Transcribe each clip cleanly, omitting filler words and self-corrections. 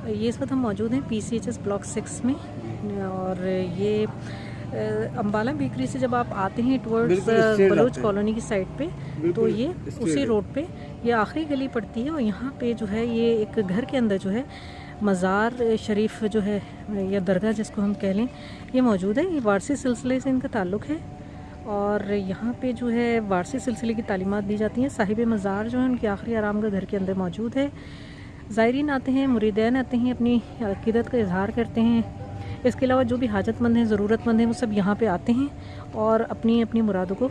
ये इस वक्त हम मौजूद हैं PCHS ब्लॉक 6 में। और ये अम्बाला बेकरी से जब आप आते हैं टुवर्ड्स बलोच कॉलोनी की साइड पे, तो ये उसी रोड पे ये आखिरी गली पड़ती है। और यहाँ पे जो है ये एक घर के अंदर जो है मज़ार शरीफ जो है या दरगाह जिसको हम कह लें, ये मौजूद है। ये वारसी सिलसिले से इनका ताल्लुक़ है और यहाँ पे जो है वारसी सिलसिले की तालीमात दी जाती हैं। साहिब मज़ार जो है उनकी आखिरी आरामगाह घर के अंदर मौजूद है। ज़ायरीन आते हैं, मुरीदैन आते हैं, अपनी अक़ीदत का इजहार करते हैं। इसके अलावा जो भी हाजतमंद हैं, ज़रूरतमंद हैं, वो सब यहाँ पे आते हैं और अपनी अपनी मुरादों को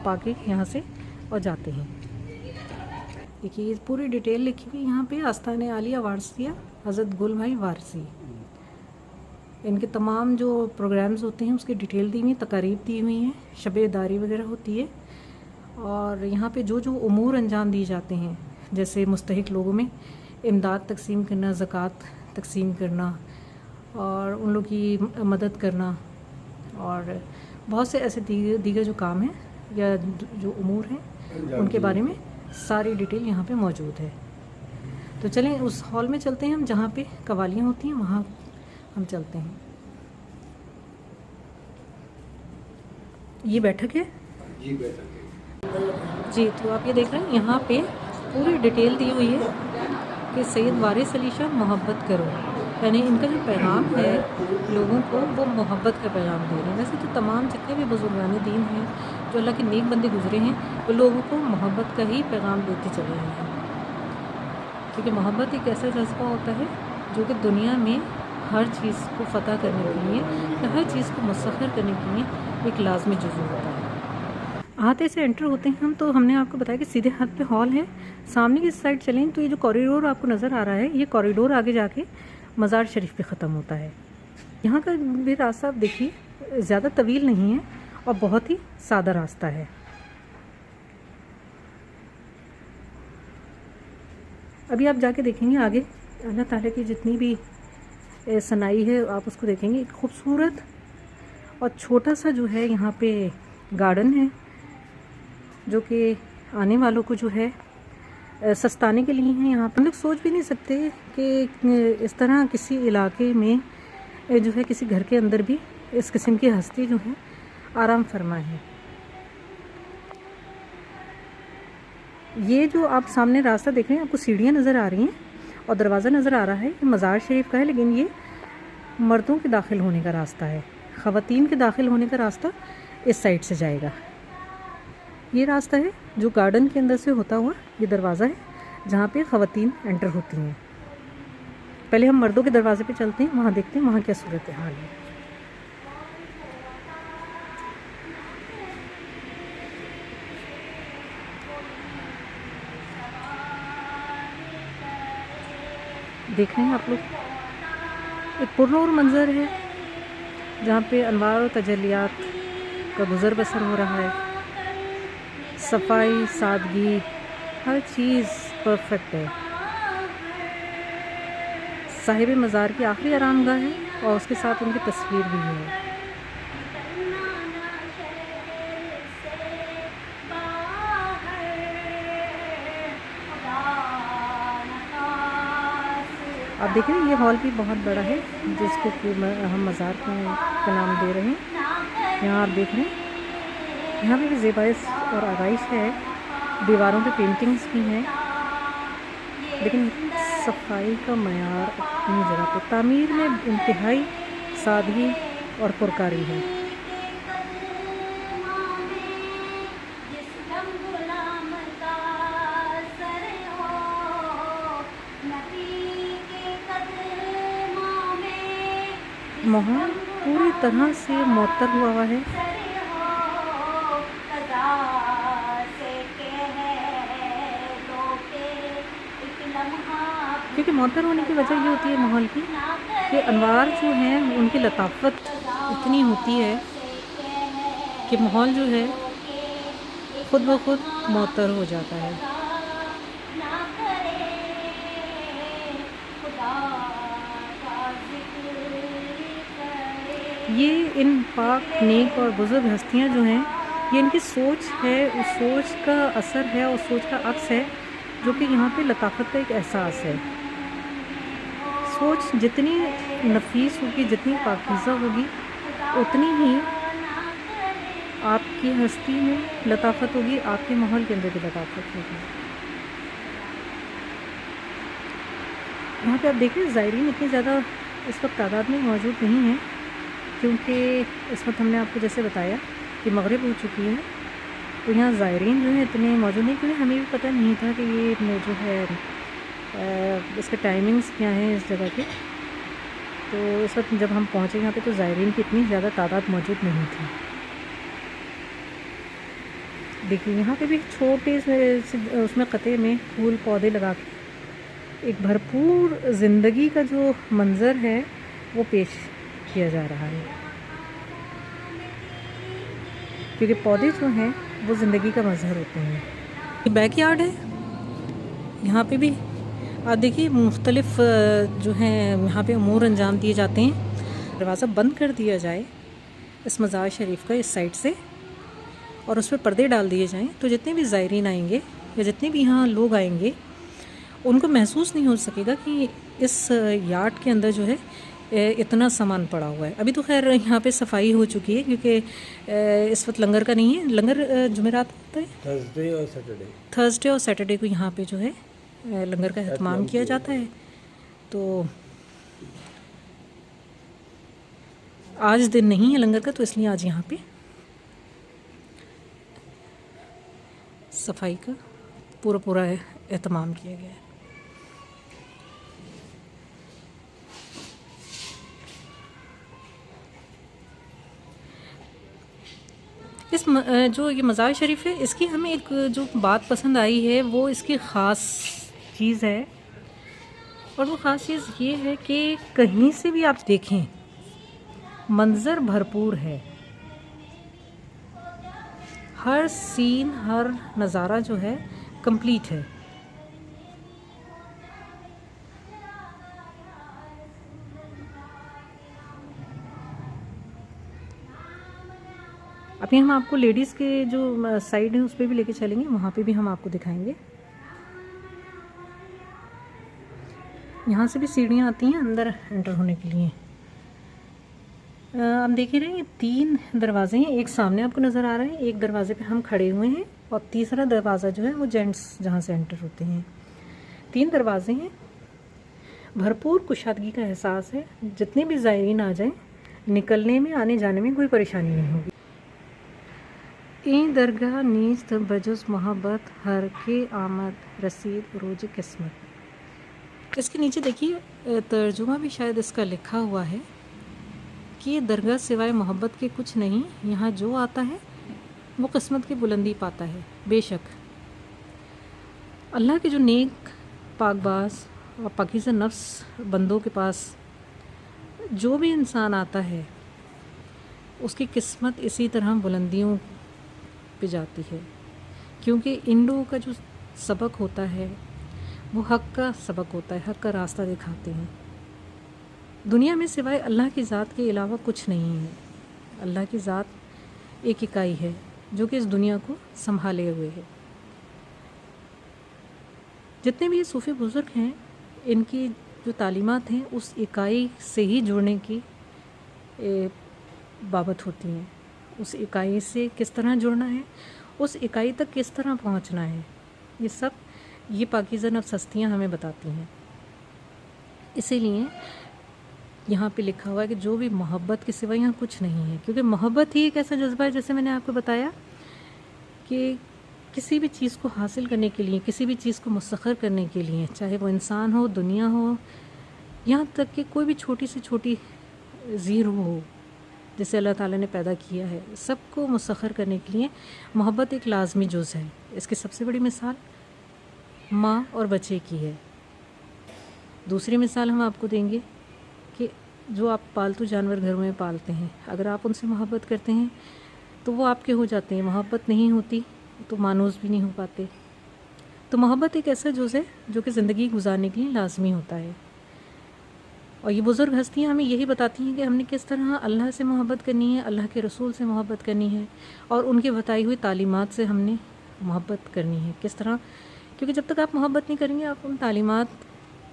पाके यहाँ से और जाते हैं। देखिए ये पूरी डिटेल लिखी हुई यहाँ पे। आस्ताने आलिया वारसिया हज़रत गुल भाई वारसी, इनके तमाम जो प्रोग्राम्स होते हैं उसकी डिटेल दी हुई, तकारीब दी हुई हैं, शब-ए-दारी वगैरह होती है। और यहाँ पे जो जो उमूर अंजाम दिए जाते हैं, जैसे मुस्तहिक लोगों में इमदाद तकसीम करना, ज़कात तकसीम करना और उन लोगों की मदद करना और बहुत से ऐसे दीगर जो काम हैं या जो उमूर हैं उनके बारे में सारी डिटेल यहाँ पे मौजूद है। तो चलें उस हॉल में चलते हैं हम जहाँ पे कवालियाँ होती हैं, वहाँ हम चलते हैं। ये बैठक है जी, बैठक है जी। तो आप ये देख रहे हैं यहाँ पे पूरी डिटेल दी हुई है कि सैयद वारिस अली शाह मोहब्बत करो, यानी इनका जो पैगाम है लोगों को वो मोहब्बत का पैगाम दे रहे हैं। वैसे तो तमाम जितने भी बुजुर्गान दीन हैं जो अल्लाह के नेक बंदे गुजरे हैं वो लोगों को मोहब्बत का ही पैगाम देते चले आए हैं, क्योंकि मोहब्बत एक ऐसा जज्बा होता है जो कि दुनिया में हर चीज़ को फ़तह करने के लिए या हर चीज़ को मुसख्खर करने के लिए एक लाजमी जुज़ू होता है। आते से एंटर होते हैं हम, तो हमने आपको बताया कि सीधे हाथ पे हॉल है। सामने की साइड चलें तो ये जो कॉरिडोर आपको नज़र आ रहा है, ये कॉरिडोर आगे जाके मज़ार शरीफ पे ख़त्म होता है। यहाँ का भी रास्ता आप देखिए ज़्यादा तवील नहीं है और बहुत ही सादा रास्ता है। अभी आप जाके देखेंगे आगे अल्लाह ताला की जितनी भी सनाई है आप उसको देखेंगे। एक खूबसूरत और छोटा सा जो है यहाँ पे गार्डन है जो कि आने वालों को जो है सस्ताने के लिए हैं। यहाँ पर हम लोग सोच भी नहीं सकते कि इस तरह किसी इलाके में जो है किसी घर के अंदर भी इस किस्म की हस्ती जो है आराम फरमा है। ये जो आप सामने रास्ता देख रहे हैं, आपको सीढ़ियाँ नज़र आ रही हैं और दरवाज़ा नज़र आ रहा है। ये मज़ार शरीफ का है, लेकिन ये मर्दों के दाखिल होने का रास्ता है। ख़वातीन के दाखिल होने का रास्ता इस साइड से जाएगा। ये रास्ता है जो गार्डन के अंदर से होता हुआ, ये दरवाज़ा है जहाँ पे ख़वातीन एंटर होती हैं। पहले हम मर्दों के दरवाजे पे चलते हैं, वहाँ देखते हैं वहाँ क्या सूरत हाल है। देख रहे हैं आप लोग, एक पुरनूर मंज़र है जहाँ पे अनवार और तजल्लियात का गुज़र बसर हो रहा है। सफाई, सादगी, हर चीज़ परफेक्ट है। साहिब मज़ार की आखिरी आरामगाह है और उसके साथ उनकी तस्वीर भी है। आप देख रहे हैं ये हॉल भी बहुत बड़ा है जिसको कि हम मज़ार का नाम दे रहे हैं। यहाँ आप देख रहे हैं यहाँ पे भी ज़ेबाइश और आराइश है, दीवारों पे पेंटिंग्स भी हैं, लेकिन सफाई का मयार अपनी जगह पे, तामीर में इंतहाई सादगी और पुरकारी है। माहौल पूरी तरह से मुअत्तर हुआ है। क्योंकि मुअत्तर होने की वजह ये होती है माहौल की कि अनवार जो हैं उनकी लताफत इतनी होती है कि माहौल जो है खुद ब खुद मुअत्तर हो जाता है। ये इन पाक, नेक और बुजुर्ग हस्तियाँ जो हैं, ये इनकी सोच है, उस सोच का असर है, उस सोच का अक्स है जो कि यहाँ पे लताफत का एक एहसास है। सोच जितनी नफीस होगी, जितनी पाकीज़ा होगी, उतनी ही आपकी हस्ती में लताफत होगी, आपके माहौल के अंदर भी लताफत होगी। यहाँ पे आप देखें ज़ायरीन इतनी ज़्यादा इस वक्त तादाद में मौजूद नहीं है, क्योंकि इस वक्त हमने आपको जैसे बताया कि मगरिब हो चुकी है, तो यहाँ ज़ायरीन जो है इतने मौजूद नहीं, क्योंकि हमें भी पता नहीं था कि ये जो है इसके टाइमिंग्स क्या हैं इस जगह के। तो इस वक्त जब हम पहुँचे यहाँ पे तो ज़ायरीन की इतनी ज़्यादा तादाद मौजूद नहीं थी। देखिए यहाँ पे भी छोटे से उसमें कते में फूल पौधे लगा के एक भरपूर ज़िंदगी का जो मंज़र है वो पेश किया जा रहा है, क्योंकि पौधे जो हैं वो ज़िंदगी का मज़हर होते हैं। बैकयार्ड है, यहाँ पे भी आप देखिए मुख्तलिफ़ जो हैं यहाँ पे उमूर अंजाम दिए जाते हैं। दरवाज़ा बंद कर दिया जाए इस मज़ार शरीफ का इस साइड से और उस पर पर्दे डाल दिए जाएं, तो जितने भी ज़ायरीन आएंगे या जितने भी यहाँ लोग आएंगे उनको महसूस नहीं हो सकेगा कि इस यार्ड के अंदर जो है इतना सामान पड़ा हुआ है। अभी तो खैर यहाँ पे सफाई हो चुकी है, क्योंकि इस वक्त लंगर का नहीं है। लंगर जुमेरात होता है, थर्सडे और सैटरडे को यहाँ पे जो है लंगर का एहतमाम किया जाता है। तो आज दिन नहीं है लंगर का, तो इसलिए आज यहाँ पे सफाई का पूरा एहतमाम किया गया है। इस जो ये मज़ार शरीफ है, इसकी हमें एक जो बात पसंद आई है वो इसकी ख़ास चीज़ है, और वो ख़ास चीज़ ये है कि कहीं से भी आप देखें मंज़र भरपूर है। हर सीन, हर नज़ारा जो है कंप्लीट है। अभी हम आपको लेडीज़ के जो साइड है उस पर भी लेके चलेंगे, वहाँ पे भी हम आपको दिखाएंगे। यहाँ से भी सीढ़ियाँ आती हैं अंदर एंटर होने के लिए। आप देख ही रहे हैं ये 3 दरवाजे हैं, एक सामने आपको नज़र आ रहा है, एक दरवाजे पे हम खड़े हुए हैं, और तीसरा दरवाज़ा जो है वो जेंट्स जहाँ से एंटर होते हैं। 3 दरवाजे हैं, भरपूर कुशादगी का एहसास है। जितने भी ज़ायरीन आ जाएं, निकलने में आने जाने में कोई परेशानी नहीं होगी। ए दरगाह नीस्त बजुज़ मोहब्बत हर के आमद रसीद रोज किस्मत। इसके नीचे देखिए तर्जुमा भी शायद इसका लिखा हुआ है कि ये दरगाह सिवाय मोहब्बत के कुछ नहीं, यहाँ जो आता है वो किस्मत की बुलंदी पाता है। बेशक अल्लाह के जो नेक पाकबाज और पाकीज़ा नफ्स बंदों के पास जो भी इंसान आता है उसकी किस्मत इसी तरह बुलंदियों पे जाती है, क्योंकि इन लोगों का जो सबक होता है वो हक़ का सबक होता है, हक़ का रास्ता दिखाते हैं। दुनिया में सिवाय अल्लाह की ज़ात के अलावा कुछ नहीं है। अल्लाह की ज़ात एक इकाई है जो कि इस दुनिया को संभाले हुए है। जितने भी ये सूफ़ी बुज़ुर्ग हैं, इनकी जो तालीमात हैं उस इकाई से ही जुड़ने की बाबत होती हैं। उस इकाई से किस तरह जुड़ना है, उस इकाई तक किस तरह पहुंचना है, ये सब ये पाकीज़ा नफ्स हस्तियाँ हमें बताती हैं। इसीलिए यहाँ पे लिखा हुआ है कि जो भी मोहब्बत के सिवा यहाँ कुछ नहीं है, क्योंकि मोहब्बत ही एक ऐसा जज्बा है, जैसे मैंने आपको बताया कि किसी भी चीज़ को हासिल करने के लिए, किसी भी चीज़ को मुसख्खर करने के लिए, चाहे वो इंसान हो, दुनिया हो, यहाँ तक कि कोई भी छोटी से छोटी ज़ीरो हो जिसे अल्लाह ताला ने पैदा किया है, सबको मुसख्खर करने के लिए मोहब्बत एक लाजमी जुज़ है। इसकी सबसे बड़ी मिसाल माँ और बच्चे की है। दूसरी मिसाल हम आपको देंगे कि जो आप पालतू जानवर घरों में पालते हैं, अगर आप उनसे मोहब्बत करते हैं तो वो आपके हो जाते हैं, मोहब्बत नहीं होती तो मानूस भी नहीं हो पाते। तो मोहब्बत एक ऐसा जुज़ है जो कि ज़िंदगी गुजारने के लिए लाजमी होता है। और ये बुज़ुर्ग हस्तियाँ हमें यही बताती हैं कि हमने किस तरह अल्लाह से मोहब्बत करनी है, अल्लाह के रसूल से मोहब्बत करनी है, और उनकी बताई हुई तालीमात से हमने मोहब्बत करनी है। किस तरह, क्योंकि जब तक आप मोहब्बत नहीं करेंगे, आप उन तालीमात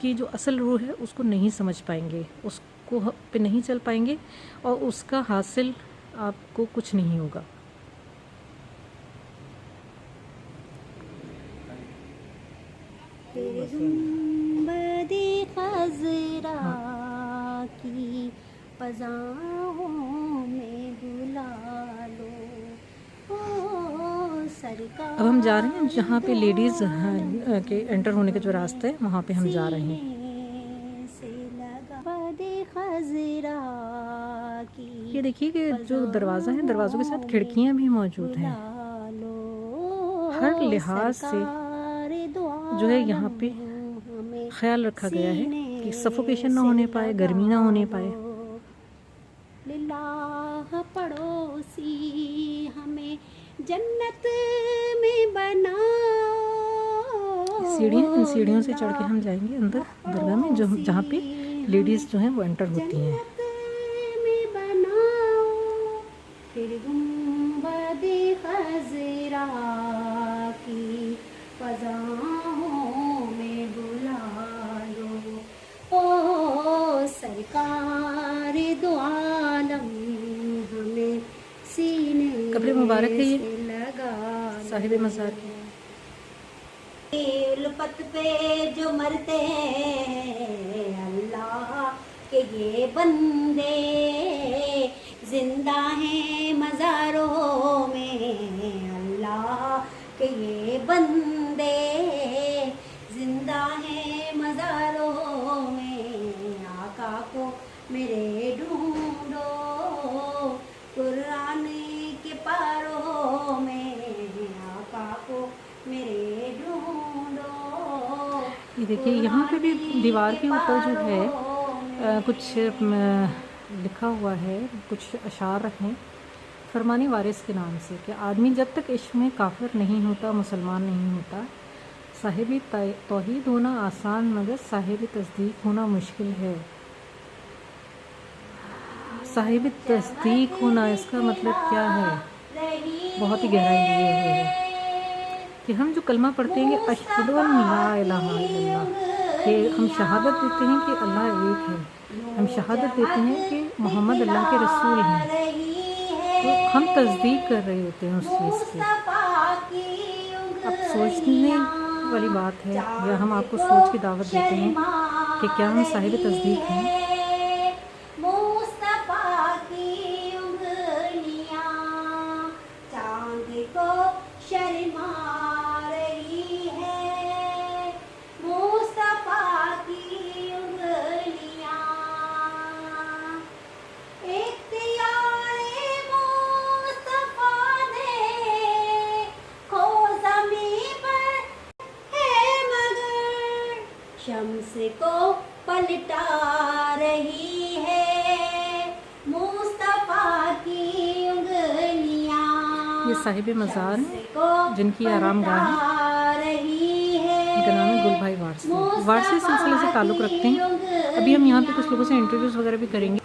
की जो असल रूह है उसको नहीं समझ पाएंगे, उसको पे नहीं चल पाएंगे और उसका हासिल आपको कुछ नहीं होगा। गुंबदे खज़रा की फ़ज़ाओं में बुला लो ओ सरकार। अब हम जा रहे हैं जहाँ पे लेडीज़ के एंटर होने का जो रास्ता है वहाँ पे हम जा रहे हैं। ये देखिए कि जो दरवाज़ा है, दरवाज़ों के साथ खिड़कियाँ भी मौजूद हैं। हर लिहाज से जो है यहाँ पे ख्याल रखा गया है कि सफोकेशन ना होने पाए, गर्मी ना होने पाए। लिल्लाह पड़ोसी हमें जन्नत में बनाओ। सीढ़ियाँ, इन सीढ़ियों से चढ़ के हम जाएंगे अंदर दरगाह में, जो जहाँ पे लेडीज़ जो हैं वो एंटर होती हैं। फिर गुंबदे खज़रा की फ़ज़ाओं में बुला लो ओ सरकार दो आलम हमें सीने कब्र मुबारक है ये से लगा साहिब मज़ार की। उल्फत पे जो मरते हैं अल्लाह के ये बंदे जिंदा हैं मज़ारों में। अल्लाह के ये बंदे जिंदा हैं मज़ारों में। आका को मेरे ढूंढो कुरान के पारों में। आका को मेरे ढूंढो। ये देखिए यहाँ पे भी दीवार के ऊपर जो है कुछ लिखा हुआ है, कुछ अशार हैं फरमानी वारिस के नाम से कि आदमी जब तक इश्क में काफिर नहीं होता, मुसलमान नहीं होता, साहिब तौहीद होना आसान मगर साहिब तस्दीक होना मुश्किल है। साहिब तस्दीक होना, इसका मतलब क्या है? बहुत ही गहराई लिए हुए है कि हम जो कलमा पढ़ते हैं कि अशहदु अन ला इलाहा इल्लल्लाह, कि हम शहादत देते हैं कि अल्लाह एक है, हम शहादत देते हैं कि मोहम्मद अल्लाह के रसूल हैं, तो हम तस्दीक कर रहे होते हैं उस चीज़ की। अब सोचने वाली बात है, या हम आपको सोच की दावत देते हैं कि क्या हम साहिब तस्दीक हैं। शम्स को पलटा रही है मुस्तफा की उंगलियां। ये साहिब मज़ार हैं जिनकी आरामगाह है, इनका नाम है गुल भाई वारसी। वारसी सिलसिले से ताल्लुक़ रखते हैं। अभी हम यहाँ पे कुछ लोगों से इंटरव्यूज़ वगैरह भी करेंगे।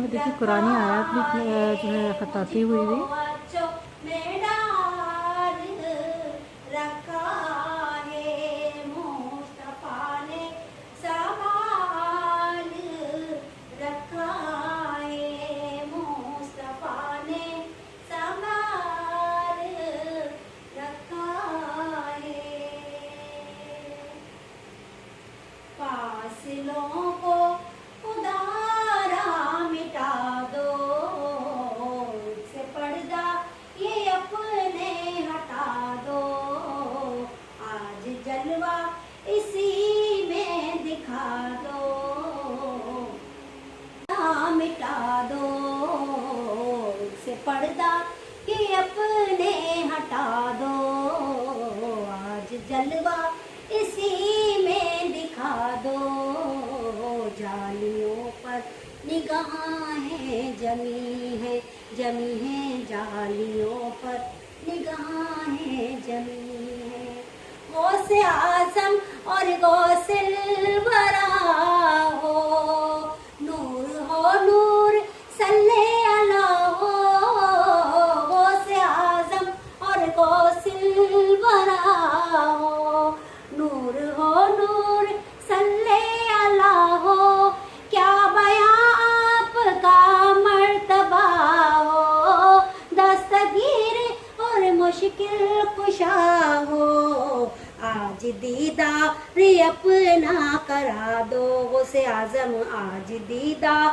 देखिए कुरानी आयत भी जो है खताती हुई थी। दो, ना मिटा दो, से पर्दा ये अपने हटा दो, आज जलवा इसी में दिखा दो, जालियों पर निगाहें जमी है जालियों पर निगाहें जमी है। गौसे आजम और गौसिल वरा हो, नूर सल्ले अला हो, गौसे आजम और गौसिल वरा हो, नूर सल्ले अला हो, क्या बयां आपका मर्तबा हो, दस्तगीर और मुश्किल कुशा हो, आज दीदार अपना करा दो, गौसे आजम आज दीदार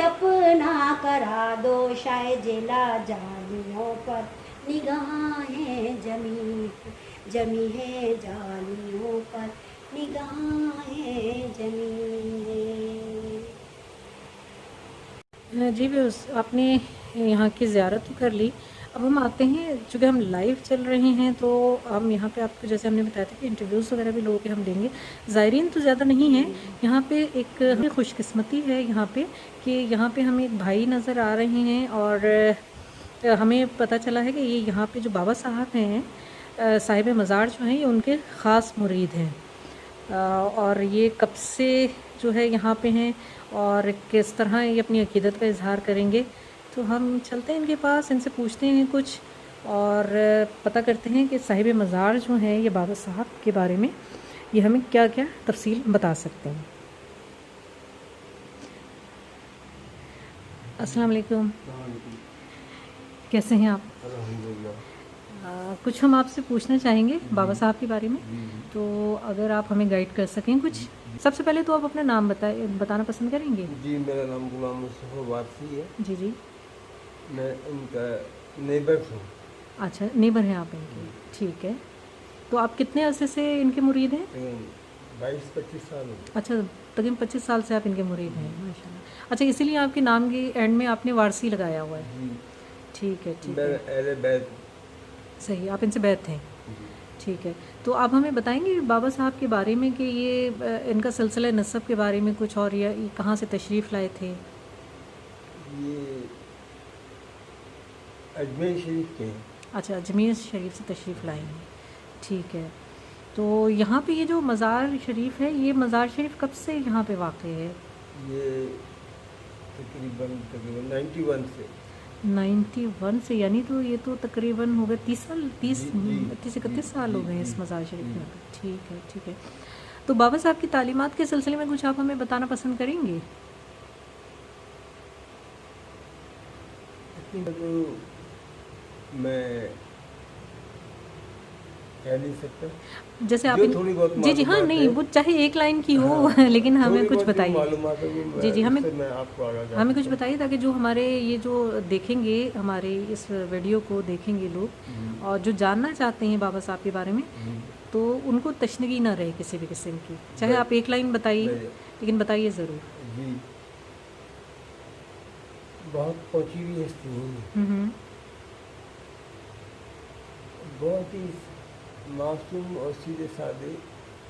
अपना करा दो, शाह जिला जालियों पर निगाहें जमी है जालियों पर निगाहें जमी है। जी व्यूअर्स, आपने यहाँ की ज़ियारत तो कर ली। अब हम आते हैं, चूँकि हम लाइव चल रहे हैं तो हम यहाँ पे आपको जैसे हमने बताया था कि इंटरव्यूज़ वगैरह भी लोगों के हम देंगे। ज़ायरीन तो ज़्यादा नहीं है यहाँ पे, एक हमें खुशकिस्मती है यहाँ पे कि यहाँ पे हमें एक भाई नज़र आ रहे हैं और हमें पता चला है कि ये यहाँ पे जो बाबा साहब हैं, साहिब मज़ार जो हैं, ये उनके ख़ास मुरीद हैं और ये कब से जो है यहाँ पे हैं और किस तरह ये अपनी अकीदत का इजहार करेंगे। तो हम चलते हैं इनके पास, इनसे पूछते हैं कुछ और पता करते हैं कि साहिब मज़ार जो हैं ये बाबा साहब के बारे में ये हमें क्या क्या तफसील बता सकते हैं। अस्सलाम वालेकुम, कैसे हैं आप? कुछ हम आपसे पूछना चाहेंगे बाबा साहब के बारे में, तो अगर आप हमें गाइड कर सकें कुछ। सबसे पहले तो आप अपना नाम बताना पसंद करेंगे? जी, मेरा नाम गुलाम मुस्तफा वारसी है। जी जी, मैं इनका नेबर हूँ। अच्छा, नेबर हैं आप इनके, ठीक है। तो आप कितने अरसे से इनके मुरीद हैं? 22-25 साल हो गए। अच्छा, तकरीबन 25 साल से आप इनके मुरीद हैं, माशाल्लाह। अच्छा, इसीलिए आपके नाम के एंड में आपने वारसी लगाया हुआ है। जी, ठीक है, ठीक मैं है, अहले बैत। सही, आप इनसे बैत हैं। ठीक है, तो आप हमें बताएंगे बाबा साहब के बारे में कि ये इनका सिलसिला नसब के बारे में कुछ, और ये कहाँ से तशरीफ़ लाए थे? ये अजमेर शरीफ के हैं। अच्छा, अजमेर शरीफ से तशरीफ़ लाए हैं, ठीक है। तो यहाँ पे ये जो मज़ार शरीफ है, ये मज़ार शरीफ कब से यहाँ पे वाक़ई है? ये तकरीबन 91 से। 91 से, यानी तो ये तो तकरीबन हो गए 30 साल, 31 साल हो गए हैं इस जी, मज़ार शरीफ में। ठीक है, ठीक है। तो बाबा साहब की तालीमात के सिलसिले में कुछ आप हमें बताना पसंद करेंगे? तो मैं कह नहीं सकता, जैसे आप जो थोड़ी बहुत जी जी, हाँ, मालूमात नहीं है। वो चाहे एक लाइन की हो, हाँ, लेकिन हमें थोड़ी कुछ बहुत जो बताइए। मालूमात है वो जी जी, हमें उससे मैं आपको आगाह हमें कुछ करता बताइए ताकि जो हमारे ये जो देखेंगे हमारे इस वीडियो को देखेंगे लोग हूँ। और जो जानना चाहते हैं बाबा साहब के बारे में, जी, तो उनको तशनगी ना रहे किसी भी किस्म की। चाहे आप एक लाइन बताइए, लेकिन बताइए ज़रूर। जी, बहुत पहुँची हुई हस्ती है, हम्म, बहुत ही मासूम और सीधे साधे,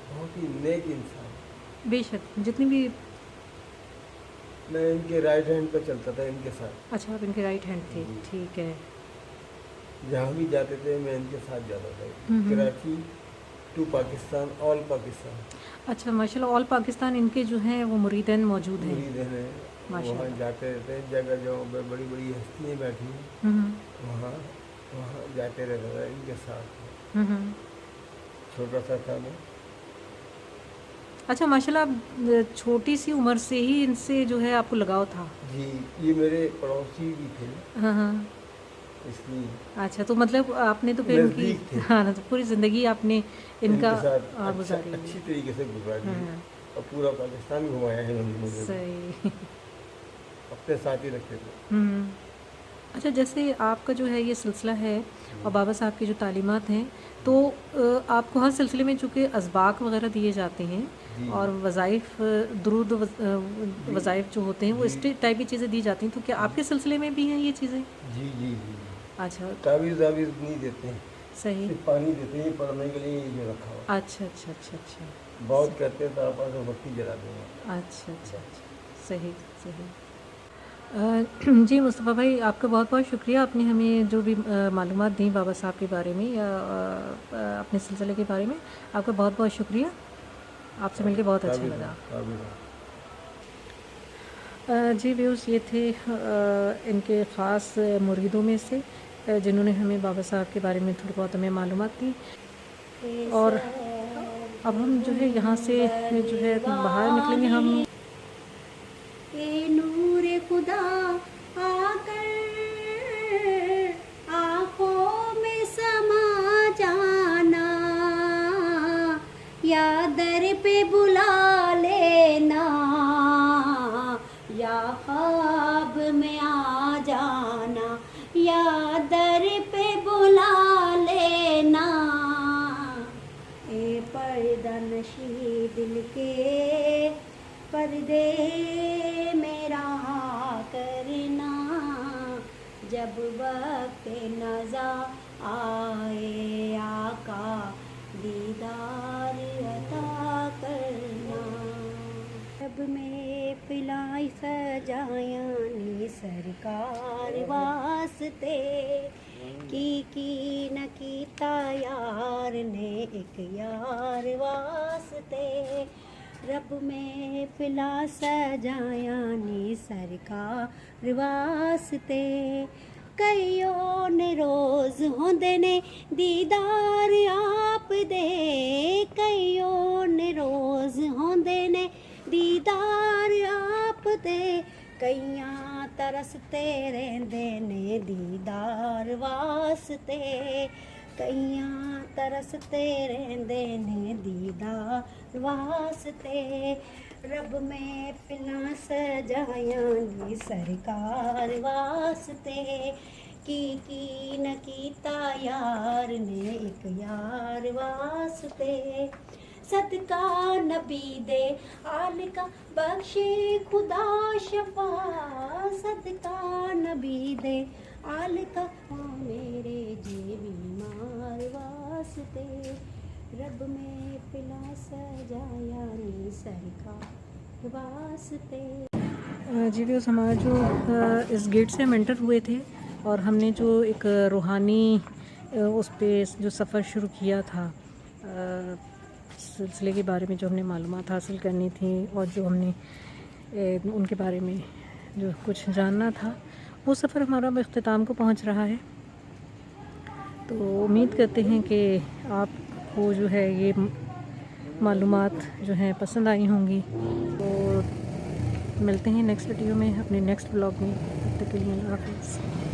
बहुत ही नेक इंसान। बेशक, जितनी भी। मैं इनके राइट हैंड पर चलता था इनके साथ। अच्छा, आप इनके राइट हैंड थे, ठीक है। जहाँ भी जाते थे मैं इनके साथ जाता था। हम्म। कराची टू पाकिस्तान, ऑल पाकिस्तान अच्छा, माशाल्लाह, ऑल पाकिस्तान इनके जो हैं वो मुरीदन मौजूद हैं। मुरीद हैं। माशाल्लाह। वहाँ जाते रहते हैं, जगह जगह पर बड़ी बड़ी हस्तियाँ बैठी हैं, हम्म, वहाँ वहाँ जाते रहता था इनके साथ। हम्म। छोटा सा था मैं। अच्छा, माशाल्लाह, आप छोटी सी उम्र से ही इनसे जो है आपको लगाव था। जी, ये मेरे पड़ोसी भी थे ना, हाँ हाँ। इसलिए अच्छा, तो मतलब आपने तो फिर इनकी, नज़दीक थे। हाँ ना, तो पूरी ज़िंदगी आपने इनका इनके साथ गुजारी है। अच्छी तरीके से गुजारी है। हाँ, और पूरा पाकिस्तान घुमाया है उन्होंने मुझे। सही। अपने साथ ही रखते थे। अच्छा, जैसे आपका जो है ये सिलसिला है और बाबा साहब की जो तालीमात हैं, तो आपको हर सिलसिले में चूँकि असबाक वगैरह दिए जाते हैं, जी। और वज़ाइफ दुरूद वज़ाइफ जो होते हैं वो इस टाइप की चीज़ें दी जाती हैं। तो क्या आपके सिलसिले में भी हैं ये चीज़ें? जी जी जी। अच्छा, तावीज़ वावीज़ नहीं देते हैं, सही। सिर्फ पानी देते हैं पढ़ने के लिए, ये जो रखा हुआ। अच्छा अच्छा अच्छा अच्छा बहुत कहते हैं तो आप तो बत्ती जला देंगे। अच्छा अच्छा अच्छा, सही सही। जी मुस्तफ़ा भाई, आपका बहुत बहुत शुक्रिया, आपने हमें जो भी मालूमात दी बाबा साहब के बारे में या अपने सिलसिले के बारे में, आपका बहुत बहुत शुक्रिया। आपसे मिलके बहुत अच्छा लगा। जी व्यूज़, ये थे इनके ख़ास मुरीदों में से जिन्होंने हमें बाबा साहब के बारे में थोड़ी बहुत हमें मालूमात दी। और अब हम जो है यहाँ से जो है बाहर निकलेंगे। हम ए नूर खुदा आकर आँखों में समा जाना, या दर पे बुला लेना, या ख्वाब में आ जाना, या दर पे बुला लेना। ए पर्दा नशी दिल के पर्दे मेरा करना, जब वक्त नज़ा आए आका दीदार अता करना। जब में पिलाई सजायानी सरकार वास्ते, की न कीता यार ने एक यार वास्ते। रब में फिला सजायानी सरकार वास्ते, कईयों ने रोज़ होंदे ने दीदार आप दे, कईयों ने रोज़ होंदे ने दीदार आप दे, कईयां तरसते रहंदे ने दीदार वास्ते, कईयां तरसते रहंदे ने दीदार वास्ते। रब में फिला सजायानी सरकार वास्ते, की न कीता यार ने एक यार वास्ते। सदका नबी दे आल का बख्शे खुदा शफा, सदका नबी दे आल का मेरे जे बीमार वास्ते। रब में पिला सजायानी सरकार वास्ते। जी व्यूज़, हमारा जो इस गेट से हम एंटर हुए थे और हमने जो एक रूहानी उस पे जो सफ़र शुरू किया था, सिलसिले के बारे में जो हमने मालूमात हासिल करनी थी और जो हमने उनके बारे में जो कुछ जानना था, वो सफ़र हमारा इख्तिताम को पहुंच रहा है। तो उम्मीद करते हैं कि आपको जो है ये मालूमात जो हैं पसंद आई होंगी। तो मिलते हैं नेक्स्ट वीडियो में, अपने नेक्स्ट ब्लॉग में। तब तक के लिए अल्लाह हाफ़िज़।